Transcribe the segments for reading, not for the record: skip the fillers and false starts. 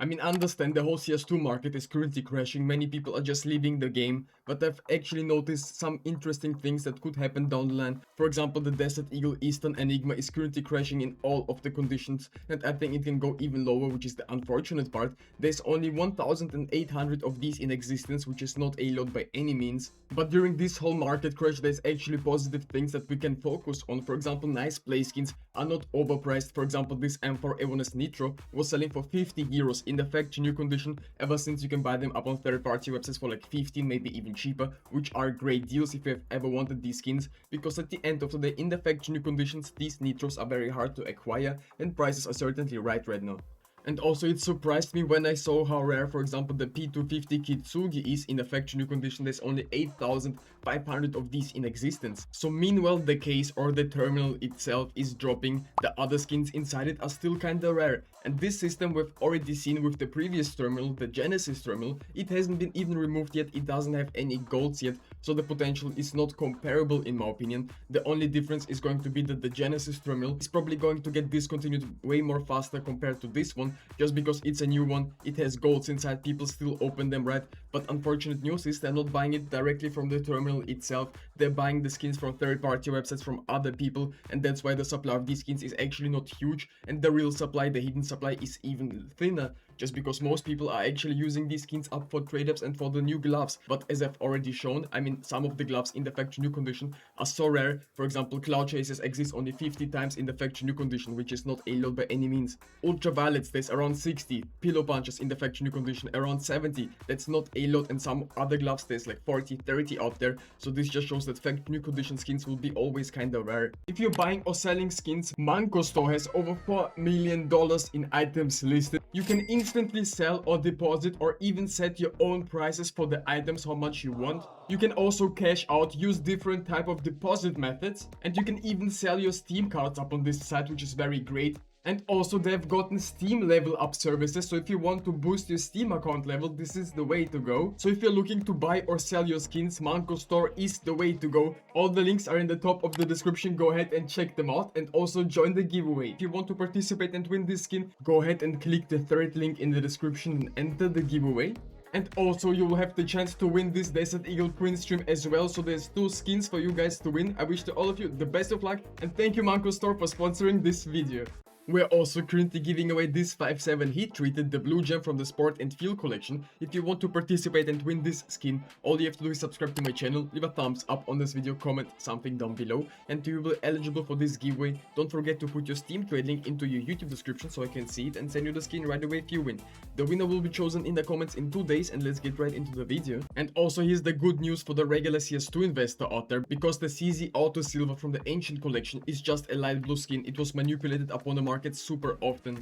I mean, understand the whole CS2 market is currently crashing, many people are just leaving the game, but I've actually noticed some interesting things that could happen down the line. For example, the Desert Eagle Eastern Enigma is currently crashing in all of the conditions, and I think it can go even lower, which is the unfortunate part. There's only 1,800 of these in existence, which is not a lot by any means. But during this whole market crash, there's actually positive things that we can focus on. For example, nice play skins are not overpriced. For example, this M4 Evones Nitro was selling for 50 euros in the factory new condition, ever since you can buy them up on third-party websites for like 15, maybe even cheaper, which are great deals if you've ever wanted these skins, because at the end of the day, in the factory new conditions, these Nitros are very hard to acquire, and prices are certainly right now. And also it surprised me when I saw how rare, for example, the P250 Kintsugi is in the factory new condition. There's only 8,500 of these in existence. So meanwhile, the case or the terminal itself is dropping, the other skins inside it are still kinda rare. And this system we've already seen with the previous terminal, the Genesis terminal. It hasn't been even removed yet, it doesn't have any golds yet, so the potential is not comparable in my opinion. The only difference is going to be that the Genesis terminal is probably going to get discontinued way more faster compared to this one, just because it's a new one, it has golds inside, people still open them, right? But unfortunate news is they're not buying it directly from the terminal itself, they're buying the skins from third-party websites from other people, and that's why the supply of these skins is actually not huge, and the real supply, the hidden supply, is even thinner, just because most people are actually using these skins up for trade-ups and for the new gloves. But as I've already shown, I mean, some of the gloves in the factory new condition are so rare. For example, Cloud Chases exist only 50 times in the factory new condition, which is not a lot by any means. Ultraviolets, there's around 60. Pillow Punches in the factory new condition, around 70. That's not a lot, and some other gloves, there's like 40, 30 out there. So this just shows that factory new condition skins will be always kinda rare. If you're buying or selling skins, Manco Store has over $4 million in items listed. You can instantly sell or deposit or even set your own prices for the items, how much you want. You can also cash out, use different type of deposit methods, and you can even sell your Steam cards up on this site, which is very great. And also they've gotten Steam level up services, so if you want to boost your Steam account level, this is the way to go. So if you're looking to buy or sell your skins, Manco Store is the way to go. All the links are in the top of the description, go ahead and check them out, and also join the giveaway. If you want to participate and win this skin, go ahead and click the third link in the description and enter the giveaway. And also you will have the chance to win this Desert Eagle print stream as well, so there's 2 skins for you guys to win. I wish to all of you the best of luck, and thank you Manco Store for sponsoring this video. We're also currently giving away this 5.7 heat treated, the blue gem from the Sport and Field collection. If you want to participate and win this skin, all you have to do is subscribe to my channel, leave a thumbs up on this video, comment something down below, and you will be eligible for this giveaway. Don't forget to put your Steam trade link into your YouTube description so I can see it and send you the skin right away if you win. The winner will be chosen in the comments in 2 days, and let's get right into the video. And also here's the good news for the regular CS2 investor out there, because the CZ Auto Silver from the Ancient collection is just a light blue skin. It was manipulated upon the market super often.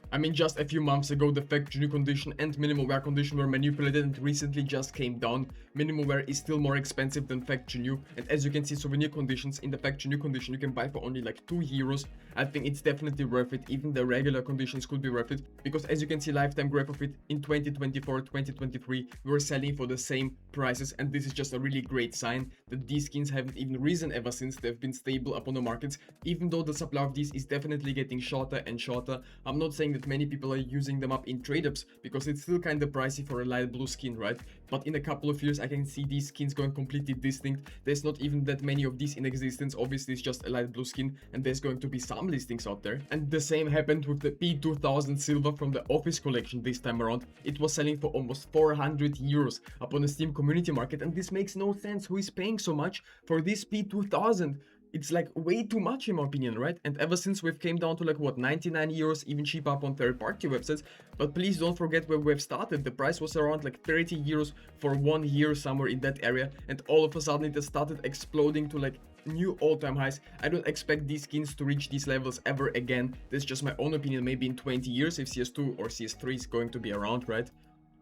I mean, just a few months ago, the factory new condition and minimal wear condition were manipulated and recently just came down. Minimal wear is still more expensive than factory new, and as you can see, souvenir conditions in the factory new condition you can buy for only like 2 euros. I think it's definitely worth it. Even the regular conditions could be worth it, because as you can see, lifetime graph of it in 2024, 2023, we were selling for the same prices, and this is just a really great sign that these skins haven't even risen ever since. They've been stable upon the markets, even though the supply of these is definitely getting shorter and shorter. I'm not saying that many people are using them up in trade-ups, because it's still kind of pricey for a light blue skin, right? But in a couple of years I can see these skins going completely distinct. There's not even that many of these in existence. Obviously it's just a light blue skin, and there's going to be some listings out there. And the same happened with the P2000 Silver from the Office collection this time around. It was selling for almost 400 euros upon the Steam community market, and this makes no sense. Who is paying so much for this P2000? It's like way too much in my opinion, right? And ever since we've came down to like what, 99 euros, even cheaper up on third-party websites. But please don't forget where we've started. The price was around like 30 euros for 1 year, somewhere in that area, and all of a sudden it has started exploding to like new all-time highs. I don't expect these skins to reach these levels ever again. That's just my own opinion. Maybe in 20 years if CS2 or CS3 is going to be around, right?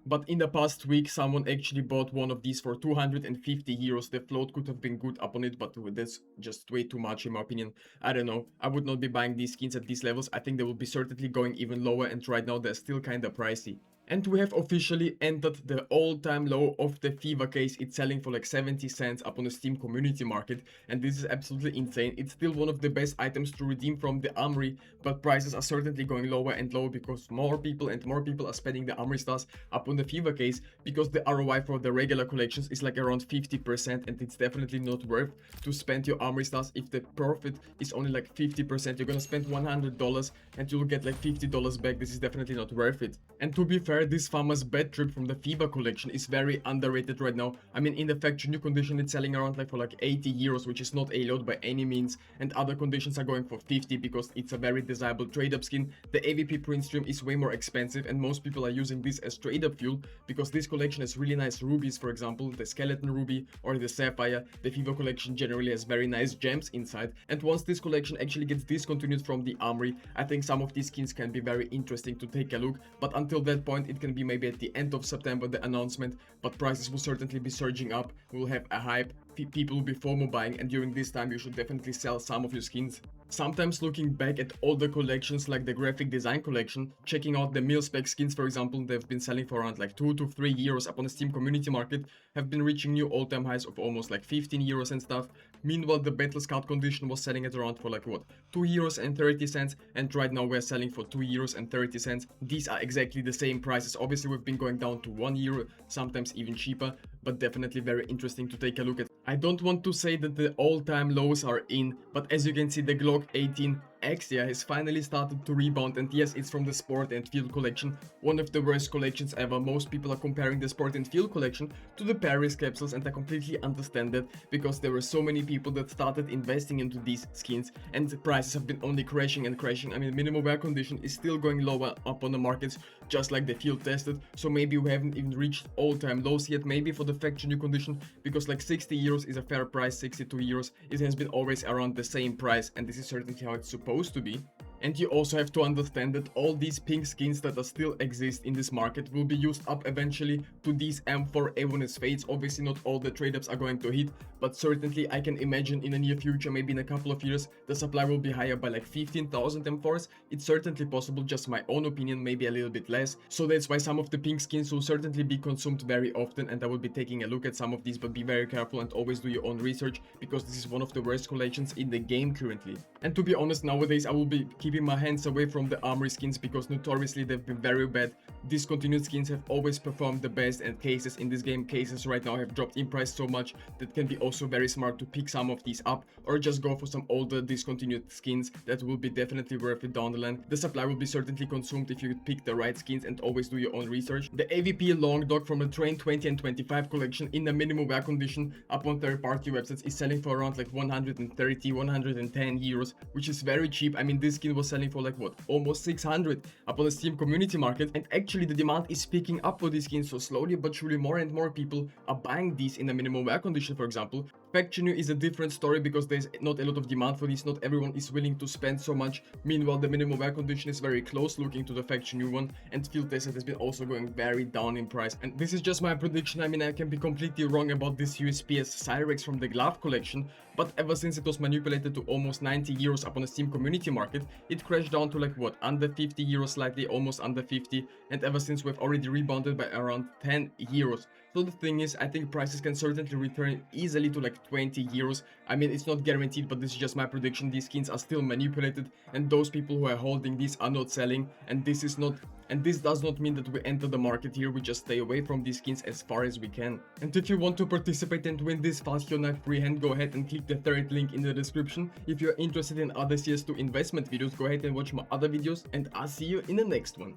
But in the past week, someone actually bought one of these for 250 euros. The float could have been good upon it, but that's just way too much in my opinion. I don't know. I would not be buying these skins at these levels. I think they will be certainly going even lower, and right now they're still kinda pricey. And we have officially entered the all-time low of the FIFA case. It's selling for like 70 cents up on the Steam community market, and this is absolutely insane. It's still one of the best items to redeem from the Armory, but prices are certainly going lower and lower because more people and more people are spending the Armory stars up on the FIFA case, because the ROI for the regular collections is like around 50%, and it's definitely not worth to spend your Armory stars if the profit is only like 50%. You're gonna spend $100 and you'll get like $50 back. This is definitely not worth it. And to be fair, this famous bad trip from the FIBA collection is very underrated right now. I mean, in the factory new condition, it's selling around like for like 80 euros, which is not a lot by any means. And other conditions are going for 50 because it's a very desirable trade-up skin. The AVP print stream is way more expensive, and most people are using this as trade-up fuel because this collection has really nice rubies, for example, the skeleton ruby or the sapphire. The FIBA collection generally has very nice gems inside. And once this collection actually gets discontinued from the Armory, I think some of these skins can be very interesting to take a look. But until that point, it can be maybe at the end of September, the announcement, but prices will certainly be surging up. We'll have a hype, people will be FOMO buying, and during this time you should definitely sell some of your skins. Sometimes looking back at older collections like the graphic design collection, checking out the mil-spec skins, for example, they've been selling for around like 2 to 3 euros up on the Steam community market, have been reaching new all-time highs of almost like 15 euros and stuff. Meanwhile, the Battle Scout condition was selling at around for like what, 2 euros and 30 cents, and right now we're selling for 2 euros and 30 cents. These are exactly the same prices. Obviously we've been going down to 1 euro, sometimes even cheaper, but definitely very interesting to take a look at. I don't want to say that the all-time lows are in, but as you can see, the Glock 18 Axia has finally started to rebound, and yes, it's from the Sport and Field collection, one of the worst collections ever. Most people are comparing the Sport and Field collection to the Paris capsules, and I completely understand that because there were so many people that started investing into these skins, and the prices have been only crashing and crashing. I mean, minimum wear condition is still going lower up on the markets, just like the Field tested, so maybe we haven't even reached all-time lows yet. Maybe for the factory new condition, because like 60 euros is a fair price, 62 euros, it has been always around the same price, and this is certainly how it's supposed to be. And you also have to understand that all these pink skins that are still exist in this market will be used up eventually to these M4 Evonis Fates. Obviously not all the trade-ups are going to hit, but certainly I can imagine in the near future, maybe in a couple of years, the supply will be higher by like 15,000 M4s. It's certainly possible, just my own opinion, maybe a little bit less. So that's why some of the pink skins will certainly be consumed very often, and I will be taking a look at some of these, but be very careful and always do your own research, because this is one of the worst collections in the game currently. And to be honest, nowadays I will be keeping my hands away from the Armory skins because notoriously they've been very bad. Discontinued skins have always performed the best, and cases in this game, cases right now have dropped in price so much that can be also very smart to pick some of these up, or just go for some older discontinued skins that will be definitely worth it down the line. The supply will be certainly consumed if you pick the right skins, and always do your own research. The AVP Long Dog from the Train 20 and 25 collection in the minimum wear condition up on third-party websites is selling for around like 130, 110 euros, which is very cheap. I mean, this skin was selling for like what, almost 600 up on the Steam community market, and actually the demand is picking up for these skins, so slowly but surely more and more people are buying these in the minimum wear condition. For example, Factory New is a different story because there's not a lot of demand for these, not everyone is willing to spend so much. Meanwhile, the minimum wear condition is very close looking to the Factory New one, and Field Tested has been also going very down in price. And this is just my prediction. I mean, I can be completely wrong about this USPS Cyrex from the Glove collection, but ever since it was manipulated to almost 90 euros up on the Steam community market, it crashed down to like what, under 50 euros, slightly almost under 50, and ever since we've already rebounded by around 10 euros. So the thing is, I think prices can certainly return easily to like 20 euros. I mean, it's not guaranteed, but this is just my prediction. These skins are still manipulated, and those people who are holding these are not selling, and this does not mean that we enter the market here. We just stay away from these skins as far as we can. And if you want to participate and win this fast kill knife freehand, go ahead and click the third link in the description. If you're interested in other CS2 investment videos, go ahead and watch my other videos, and I'll see you in the next one.